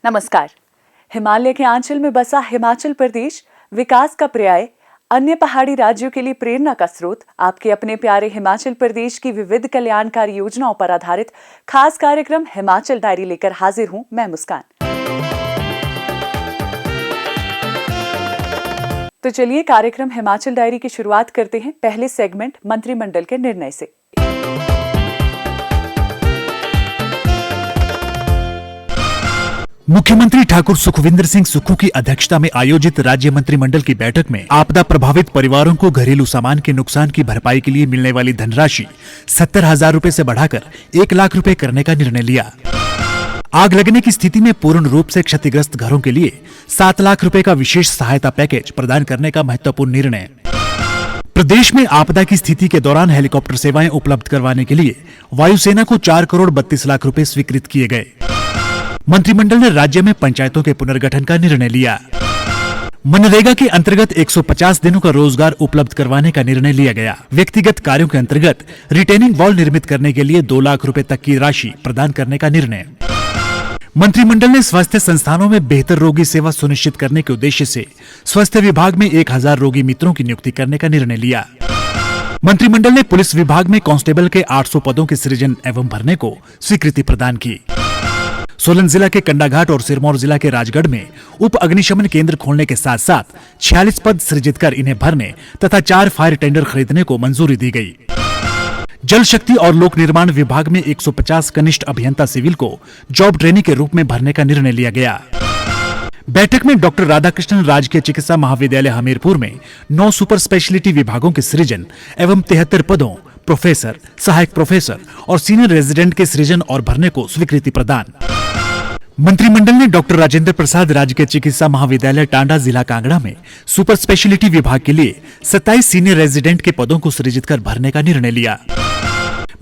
नमस्कार। हिमालय के आंचल में बसा हिमाचल प्रदेश विकास का पर्याय, अन्य पहाड़ी राज्यों के लिए प्रेरणा का स्रोत, आपके अपने प्यारे हिमाचल प्रदेश की विविध कल्याणकारी योजनाओं पर आधारित खास कार्यक्रम हिमाचल डायरी लेकर हाजिर हूं मैं मुस्कान। तो चलिए कार्यक्रम हिमाचल डायरी की शुरुआत करते हैं पहले सेगमेंट मंत्रिमंडल के निर्णय से। मुख्यमंत्री ठाकुर सुखविंदर सिंह सुक्खू की अध्यक्षता में आयोजित राज्य मंत्रिमंडल की बैठक में आपदा प्रभावित परिवारों को घरेलू सामान के नुकसान की भरपाई के लिए मिलने वाली धनराशि 70,000 रूपए से बढ़ाकर 1 लाख रूपए करने का निर्णय लिया। आग लगने की स्थिति में पूर्ण रूप से क्षतिग्रस्त घरों के लिए 7 लाख रूपए का विशेष सहायता पैकेज प्रदान करने का महत्वपूर्ण निर्णय। प्रदेश में आपदा की स्थिति के दौरान हेलीकॉप्टर सेवाएं उपलब्ध करवाने के लिए वायुसेना को 4 करोड़ 32 लाख रूपए स्वीकृत किए गए। मंत्रिमंडल ने राज्य में पंचायतों के पुनर्गठन का निर्णय लिया। मनरेगा के अंतर्गत 150 दिनों का रोजगार उपलब्ध करवाने का निर्णय लिया गया। व्यक्तिगत कार्यों के अंतर्गत रिटेनिंग वॉल निर्मित करने के लिए 2 लाख रुपए तक की राशि प्रदान करने का निर्णय। मंत्रिमंडल ने स्वास्थ्य संस्थानों में बेहतर रोगी सेवा सुनिश्चित करने के उद्देश्य से स्वास्थ्य विभाग में 1000 रोगी मित्रों की नियुक्ति करने का निर्णय लिया। मंत्रिमंडल ने पुलिस विभाग में कांस्टेबल के 800 पदों के सृजन एवं भरने को स्वीकृति प्रदान की। सोलन जिला के कंडाघाट और सिरमौर जिला के राजगढ़ में उप अग्निशमन केंद्र खोलने के साथ साथ 46 पद सृजित कर इन्हें भरने तथा 4 फायर टेंडर खरीदने को मंजूरी दी गई। जल शक्ति और लोक निर्माण विभाग में 150 कनिष्ठ अभियंता सिविल को जॉब ट्रेनी के रूप में भरने का निर्णय लिया गया। बैठक में डॉक्टर राधाकृष्णन राजकीय चिकित्सा महाविद्यालय हमीरपुर में 9 सुपर स्पेशलिटी विभागों के सृजन एवं 73 पदों प्रोफेसर, सहायक प्रोफेसर और सीनियर रेजिडेंट के सृजन और भरने को स्वीकृति प्रदान। मंत्रिमंडल ने डॉक्टर राजेंद्र प्रसाद राजकीय चिकित्सा महाविद्यालय टांडा जिला कांगड़ा में सुपर स्पेशलिटी विभाग के लिए 27 सीनियर रेजिडेंट के पदों को सृजित कर भरने का निर्णय लिया।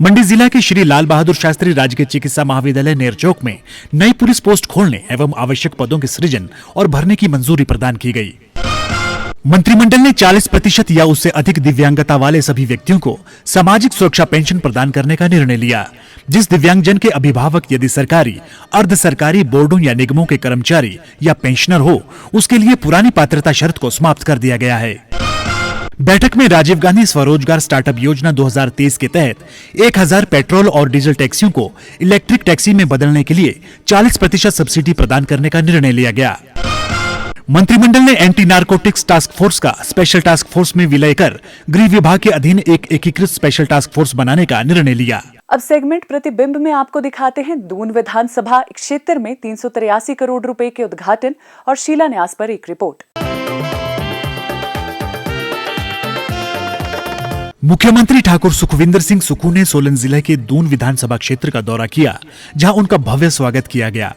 मंडी जिला के श्री लाल बहादुर शास्त्री राजकीय चिकित्सा महाविद्यालय नेरचौक में नई पुलिस पोस्ट खोलने एवं आवश्यक पदों के सृजन और भरने की मंजूरी प्रदान की गई। मंत्रिमंडल ने 40% या उससे अधिक दिव्यांगता वाले सभी व्यक्तियों को सामाजिक सुरक्षा पेंशन प्रदान करने का निर्णय लिया। जिस दिव्यांगजन के अभिभावक यदि सरकारी, अर्ध सरकारी बोर्डों या निगमों के कर्मचारी या पेंशनर हो, उसके लिए पुरानी पात्रता शर्त को समाप्त कर दिया गया है। बैठक में राजीव गांधी स्वरोजगार स्टार्टअप योजना 2023 के तहत 1000 पेट्रोल और डीजल टैक्सियों को इलेक्ट्रिक टैक्सी में बदलने के लिए 40% सब्सिडी प्रदान करने का निर्णय लिया गया। मंत्रिमंडल ने एंटी नारकोटिक्स टास्क फोर्स का स्पेशल टास्क फोर्स में विलय कर गृह विभाग के अधीन एक एकीकृत स्पेशल टास्क फोर्स बनाने का निर्णय लिया। अब सेगमेंट प्रतिबिंब में आपको दिखाते हैं दून विधानसभा क्षेत्र में 383 करोड़ रुपए के उद्घाटन और शिलान्यास पर एक रिपोर्ट। मुख्यमंत्री ठाकुर सुखविंदर सिंह सुक्खू ने सोलन जिले के दून विधानसभा क्षेत्र का दौरा किया, जहां उनका भव्य स्वागत किया गया।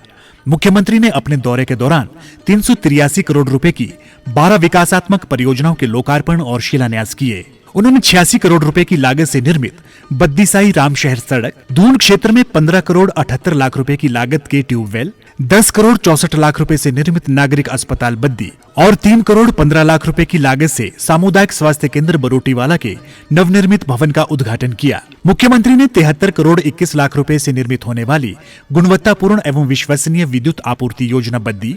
मुख्यमंत्री ने अपने दौरे के दौरान 383 करोड़ रुपए की 12 विकासात्मक परियोजनाओं के लोकार्पण और शिलान्यास किए। उन्होंने 86 करोड़ रुपए की लागत से निर्मित बद्दीसाई रामशहर सड़क, दून क्षेत्र में 15 करोड़ 78 लाख रुपए की लागत के ट्यूबवेल, 10 करोड़ 64 लाख रुपए से निर्मित नागरिक अस्पताल बद्दी और 3 करोड़ 15 लाख रुपए की लागत से सामुदायिक स्वास्थ्य केंद्र बरोटीवाला के नवनिर्मित भवन का उद्घाटन किया। मुख्यमंत्री ने 73 करोड़ 21 लाख रुपए से निर्मित होने वाली गुणवत्तापूर्ण एवं विश्वसनीय विद्युत आपूर्ति योजना बद्दी,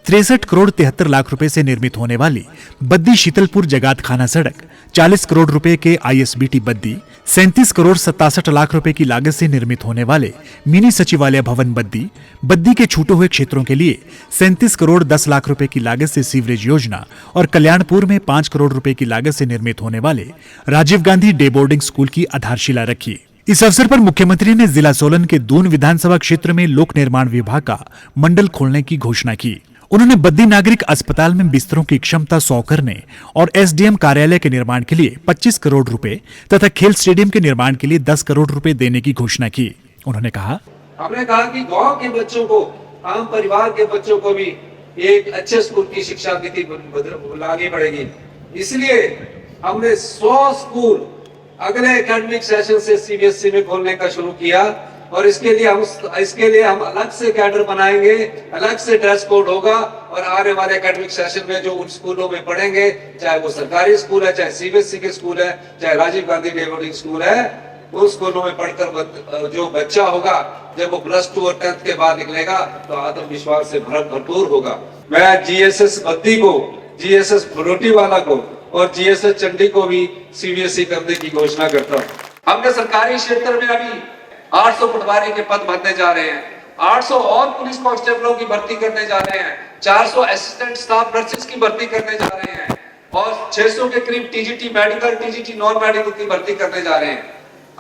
63 करोड़ 73 लाख रुपए से निर्मित होने वाली बद्दी शीतलपुर जगात खाना सड़क, 40 करोड़ रुपए के ISBT बद्दी, 37 करोड़ 67 लाख रुपए की लागत से निर्मित होने वाले मिनी सचिवालय भवन बद्दी, बद्दी के छूटे हुए क्षेत्रों के लिए 37 करोड़ 10 लाख रुपए की लागत से सीवरेज योजना और कल्याणपुर में 5 करोड़ रुपए की लागत से निर्मित होने वाले Rajiv Gandhi day boarding school की आधारशिला रखी। इस अवसर पर मुख्यमंत्री ने जिला सोलन के दून विधानसभा क्षेत्र में लोक निर्माण विभाग का मंडल खोलने की घोषणा की। उन्होंने बद्दी नागरिक अस्पताल में बिस्तरों की क्षमता 100 करने और SDM कार्यालय के निर्माण के लिए 25 करोड़ रुपए तथा खेल स्टेडियम के निर्माण के लिए 10 करोड़ रुपए देने की घोषणा की। उन्होंने कहा, हमने कहा कि गांव के बच्चों को, आम परिवार के बच्चों को भी एक अच्छे स्कूल की शिक्षा नीति आगे बढ़ेगी। इसलिए हमने 100 स्कूल अगले एकेडमिक सेशन से CBSE में खोलने का शुरू किया और इसके लिए हम अलग से कैडर बनाएंगे, अलग से ड्रेस कोड होगा और आने वाले एकेडमिक सेशन में जो उन स्कूलों में पढ़ेंगे, चाहे वो सरकारी स्कूल है, चाहे CBSE के स्कूल है, चाहे Rajiv Gandhi day boarding school है, उस स्कूलों में पढ़कर जो बच्चा होगा जब वो +2 और 10th के बाद निकलेगा तो आत्मविश्वास से भरपूर होगा। मैं जीएसएस बद्दी को, जीएसएस भरोटीवाला को और जीएसएस चंडी को भी सीबीएसई करने की घोषणा करता हूँ। हमने सरकारी क्षेत्र में अभी 800 पटवारी के पद भरने जा रहे हैं, 800 और पुलिस कांस्टेबलों की भर्ती करने जा रहे हैं, 400 असिस्टेंट स्टाफ नर्सेस की भर्ती करने जा रहे हैं और 600 के करीब TGT medical, TGT non medical की भर्ती करने जा रहे हैं।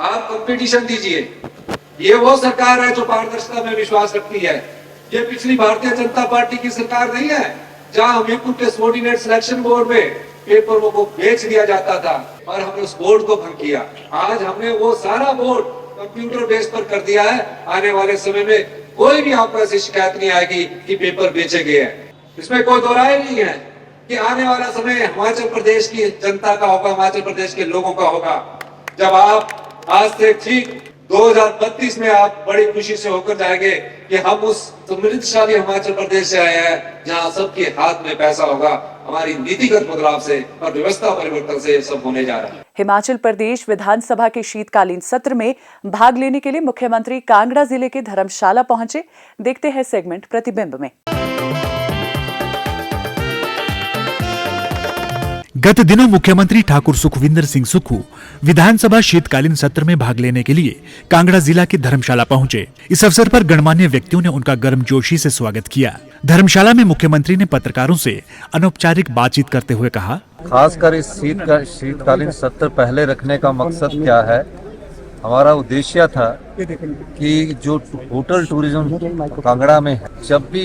आप कंपटीशन दीजिए। ये वो सरकार है जो पारदर्शिता में विश्वास रखती है। ये पिछली भारतीय जनता पार्टी की सरकार नहीं है जहां हमीरपुर के सबऑर्डिनेट सिलेक्शन बोर्ड में पेपरों को बेच दिया जाता था और हमने उस बोर्ड को भंग किया। आज हमने वो सारा बोर्ड कंप्यूटर बेस पर कर दिया है। आने वाले समय में कोई भी आपको ऐसी शिकायत नहीं आएगी कि पेपर बेचे गए हैं। इसमें कोई दो राय नहीं है कि आने वाला समय हिमाचल प्रदेश की जनता का होगा, हिमाचल प्रदेश के लोगों का होगा। जब आप आज से ठीक 2032 में आप बड़ी खुशी से होकर जाएंगे कि हम उस समृद्धशाली हिमाचल प्रदेश से आए हैं जहां सबके हाथ में पैसा होगा। हमारी नीतिगत बदलाव से और व्यवस्था परिवर्तन से ये सब होने जा रहा है। हिमाचल प्रदेश विधानसभा के शीतकालीन सत्र में भाग लेने के लिए मुख्यमंत्री कांगड़ा जिले के धर्मशाला पहुंचे। देखते हैं सेगमेंट प्रतिबिंब में। गत दिनों मुख्यमंत्री ठाकुर सुखविंदर सिंह सुक्खू विधानसभा शीतकालीन सत्र में भाग लेने के लिए कांगड़ा जिला के धर्मशाला पहुंचे। इस अवसर पर गणमान्य व्यक्तियों ने उनका गर्मजोशी से स्वागत किया। धर्मशाला में मुख्यमंत्री ने पत्रकारों से अनौपचारिक बातचीत करते हुए कहा, खासकर इस शीतकालीन सत्र पहले रखने का मकसद क्या है। हमारा उद्देश्य था कि जो होटल टूरिज्म कांगड़ा में है, जब भी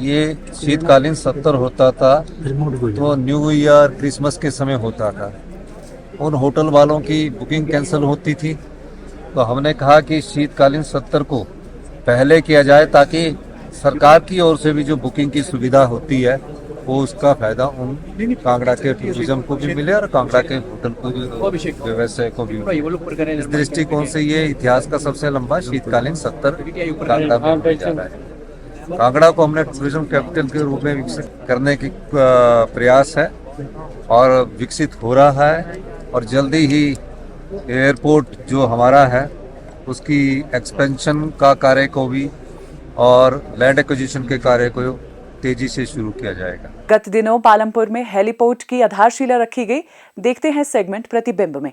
ये शीतकालीन सत्र होता था तो न्यू ईयर क्रिसमस के समय होता था, उन होटल वालों की बुकिंग कैंसिल होती थी। तो हमने कहा कि शीतकालीन सत्र को पहले किया जाए ताकि सरकार की ओर से भी जो बुकिंग की सुविधा होती है वो उसका फायदा उन कांगड़ा के टूरिज्म को भी मिले और कांगड़ा के होटल को भी, व्यवसाय को भी मिले। इस दृष्टिकोण से ये इतिहास का सबसे लंबा शीतकालीन सत्र कांगड़ा में होने जा रहा है। कांगड़ा को हमने टूरिज्म कैपिटल के रूप में विकसित करने की प्रयास है और विकसित हो रहा है और जल्दी ही एयरपोर्ट जो हमारा है उसकी एक्सपेंशन का कार्य को भी और लैंड एक्विजिशन के कार्य को तेजी से शुरू किया जाएगा। गत दिनों पालमपुर में हेलीपोर्ट की आधारशिला रखी गई। देखते हैं सेगमेंट प्रतिबिंब में।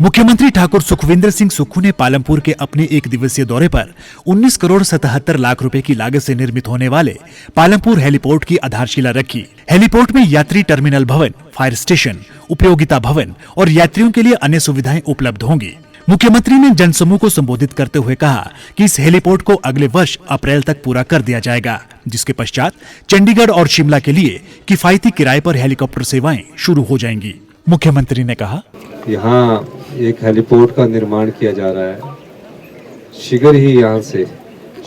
मुख्यमंत्री ठाकुर सुखविंदर सिंह सुक्खू ने पालमपुर के अपने एक दिवसीय दौरे पर 19 करोड़ 77 लाख रुपए की लागत से निर्मित होने वाले पालमपुर हेलीपोर्ट की आधारशिला रखी। हेलीपोर्ट में यात्री टर्मिनल भवन, फायर स्टेशन, उपयोगिता भवन और यात्रियों के लिए अन्य सुविधाएं उपलब्ध होंगी। मुख्यमंत्री ने जनसमूह को संबोधित करते हुए कहा कि इस हेलीपोर्ट को अगले वर्ष अप्रैल तक पूरा कर दिया जाएगा, जिसके पश्चात चंडीगढ़ और शिमला के लिए किफायती किराए पर हेलीकॉप्टर सेवाएं शुरू हो जाएंगी। मुख्यमंत्री ने कहा, यहाँ एक हेलीपोर्ट का निर्माण किया जा रहा है। शीघ्र ही यहाँ से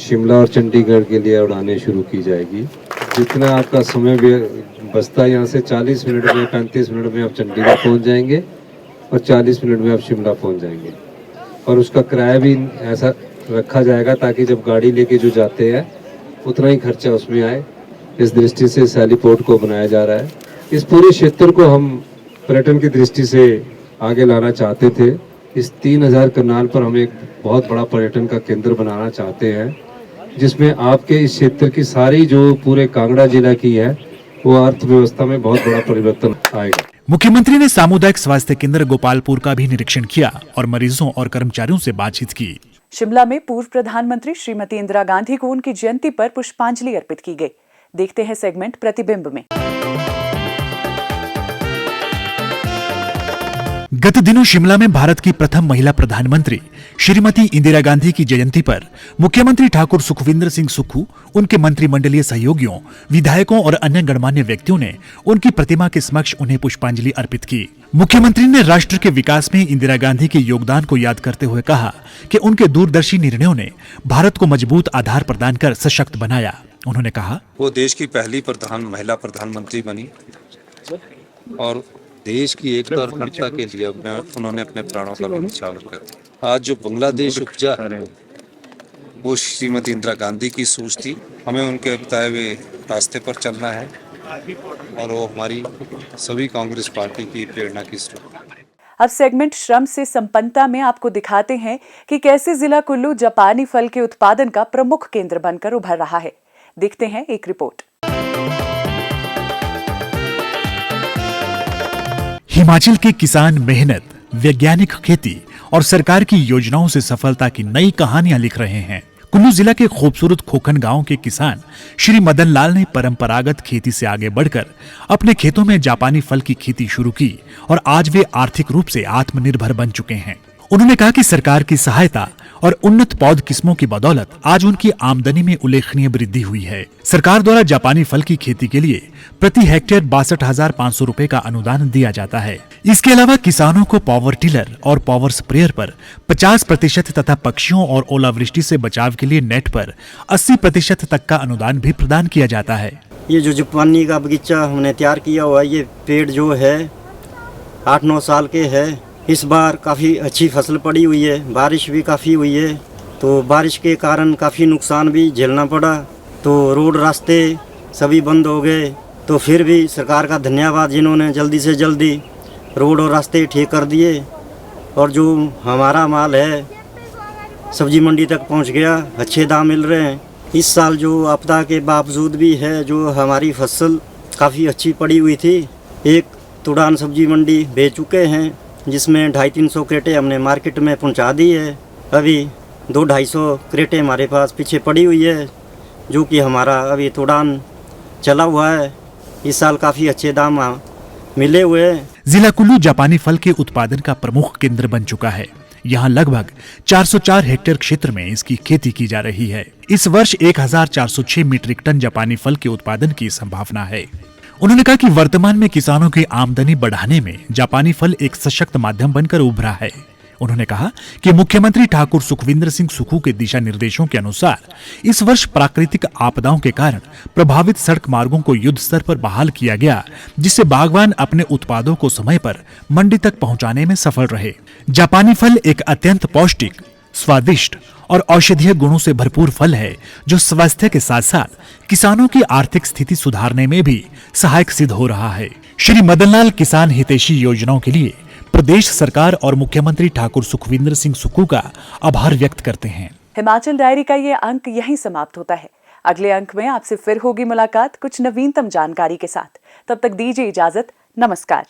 शिमला और चंडीगढ़ के लिए उड़ानें शुरू की जाएगी। जितना आपका समय बचता है, यहाँ से 40 मिनट में 35 मिनट में आप चंडीगढ़ पहुँच जाएंगे और 40 मिनट में आप शिमला पहुँच जाएंगे। और उसका किराया भी ऐसा रखा जाएगा ताकि जब गाड़ी लेके जो जाते हैं उतना ही खर्चा उसमें आए। इस दृष्टि से इस हेलीपोर्ट को बनाया जा रहा है। इस पूरे क्षेत्र को हम पर्यटन की दृष्टि से आगे लाना चाहते थे। इस 3000 कनाल पर हम एक बहुत बड़ा पर्यटन का केंद्र बनाना चाहते हैं, जिसमें आपके इस क्षेत्र की सारी जो पूरे कांगड़ा जिला की है वो अर्थव्यवस्था में बहुत बड़ा परिवर्तन आएगा। मुख्यमंत्री ने सामुदायिक स्वास्थ्य केंद्र गोपालपुर का भी निरीक्षण किया और मरीजों और कर्मचारियों से बातचीत की। शिमला में पूर्व प्रधानमंत्री श्रीमती इंदिरा गांधी को उनकी जयंती पर पुष्पांजलि अर्पित की गई। देखते हैं सेगमेंट प्रतिबिंब में। गत दिनों शिमला में भारत की प्रथम महिला प्रधानमंत्री श्रीमती इंदिरा गांधी की जयंती पर मुख्यमंत्री ठाकुर सुखविंदर सिंह सुक्खू, उनके मंत्रिमंडलीय सहयोगियों, विधायकों और अन्य गणमान्य व्यक्तियों ने उनकी प्रतिमा के समक्ष उन्हें पुष्पांजलि अर्पित की। मुख्यमंत्री ने राष्ट्र के विकास में इंदिरा गांधी के योगदान को याद करते हुए कहा कि उनके दूरदर्शी निर्णयों ने भारत को मजबूत आधार प्रदान कर सशक्त बनाया। उन्होंने कहा, वो देश की पहली महिला प्रधानमंत्री बनी और देश की एकता और अखंडता के लिए उन्होंने अपने प्राणों का न्यौछावर कर। आज जो बांग्लादेश उपजा है वो श्रीमती इंदिरा गांधी की सोच थी। हमें उनके बताए हुए रास्ते पर चलना है और वो हमारी सभी कांग्रेस पार्टी की प्रेरणा की स्रोत है। अब सेगमेंट श्रम से संपन्नता में आपको दिखाते हैं कि कैसे जिला कुल्लू जापानी फल के उत्पादन का प्रमुख केंद्र बनकर उभर रहा है। देखते हैं एक रिपोर्ट। हिमाचल के किसान मेहनत, वैज्ञानिक खेती और सरकार की योजनाओं से सफलता की नई कहानियां लिख रहे हैं। कुल्लू जिला के खूबसूरत खोखन गांव के किसान श्री मदन लाल ने परंपरागत खेती से आगे बढ़कर अपने खेतों में जापानी फल की खेती शुरू की और आज वे आर्थिक रूप से आत्मनिर्भर बन चुके हैं। उन्होंने कहा कि सरकार की सहायता और उन्नत पौध किस्मों की बदौलत आज उनकी आमदनी में उल्लेखनीय वृद्धि हुई है। सरकार द्वारा जापानी फल की खेती के लिए प्रति हेक्टेयर 62,500 रुपए का अनुदान दिया जाता है। इसके अलावा किसानों को पावर टिलर और पावर स्प्रेयर पर 50% तथा पक्षियों और ओलावृष्टि से बचाव के लिए नेट पर 80% तक का अनुदान भी प्रदान किया जाता है। ये जो जापानी का बगीचा हमने तैयार किया हुआ है, ये पेड़ जो है 8-9 साल के है। इस बार काफ़ी अच्छी फसल पड़ी हुई है, बारिश भी काफ़ी हुई है, तो बारिश के कारण काफ़ी नुकसान भी झेलना पड़ा। तो रोड रास्ते सभी बंद हो गए, तो फिर भी सरकार का धन्यवाद जिन्होंने जल्दी से जल्दी रोड और रास्ते ठीक कर दिए और जो हमारा माल है सब्जी मंडी तक पहुंच गया, अच्छे दाम मिल रहे हैं। इस साल जो आपदा के बावजूद भी है, जो हमारी फसल काफ़ी अच्छी पड़ी हुई थी। एक तुड़ान सब्जी मंडी बेच चुके हैं, जिसमें 250-300 क्रेटें हमने मार्केट में पहुंचा दी है। अभी 200-250 क्रेटें हमारे पास पीछे पड़ी हुई है, जो कि हमारा अभी तुड़ान चला हुआ है। इस साल काफ़ी अच्छे दाम मिले हुए हैं। जिला कुल्लू जापानी फल के उत्पादन का प्रमुख केंद्र बन चुका है। यहाँ लगभग 404 हेक्टेयर क्षेत्र में इसकी खेती की जा रही है। इस वर्ष 1406 मीट्रिक टन जापानी फल के उत्पादन की संभावना है। उन्होंने कहा कि वर्तमान में किसानों की आमदनी बढ़ाने में जापानी फल एक सशक्त माध्यम बनकर उभरा है। उन्होंने कहा कि मुख्यमंत्री ठाकुर सुखविंदर सिंह सुक्खू के दिशा निर्देशों के अनुसार इस वर्ष प्राकृतिक आपदाओं के कारण प्रभावित सड़क मार्गों को युद्ध स्तर पर बहाल किया गया, जिससे बागवान अपने उत्पादों को समय पर मंडी तक पहुंचाने में सफल रहे। जापानी फल एक अत्यंत पौष्टिक, स्वादिष्ट और औषधीय गुणों से भरपूर फल है, जो स्वास्थ्य के साथ साथ किसानों की आर्थिक स्थिति सुधारने में भी सहायक सिद्ध हो रहा है। श्री मदन लाल किसान हितैषी योजनाओं के लिए प्रदेश सरकार और मुख्यमंत्री ठाकुर सुखविंदर सिंह सुक्खू का आभार व्यक्त करते हैं। हिमाचल डायरी का ये अंक यहीं समाप्त होता है। अगले अंक में आपसे फिर होगी मुलाकात कुछ नवीनतम जानकारी के साथ। तब तक दीजिए इजाजत। नमस्कार।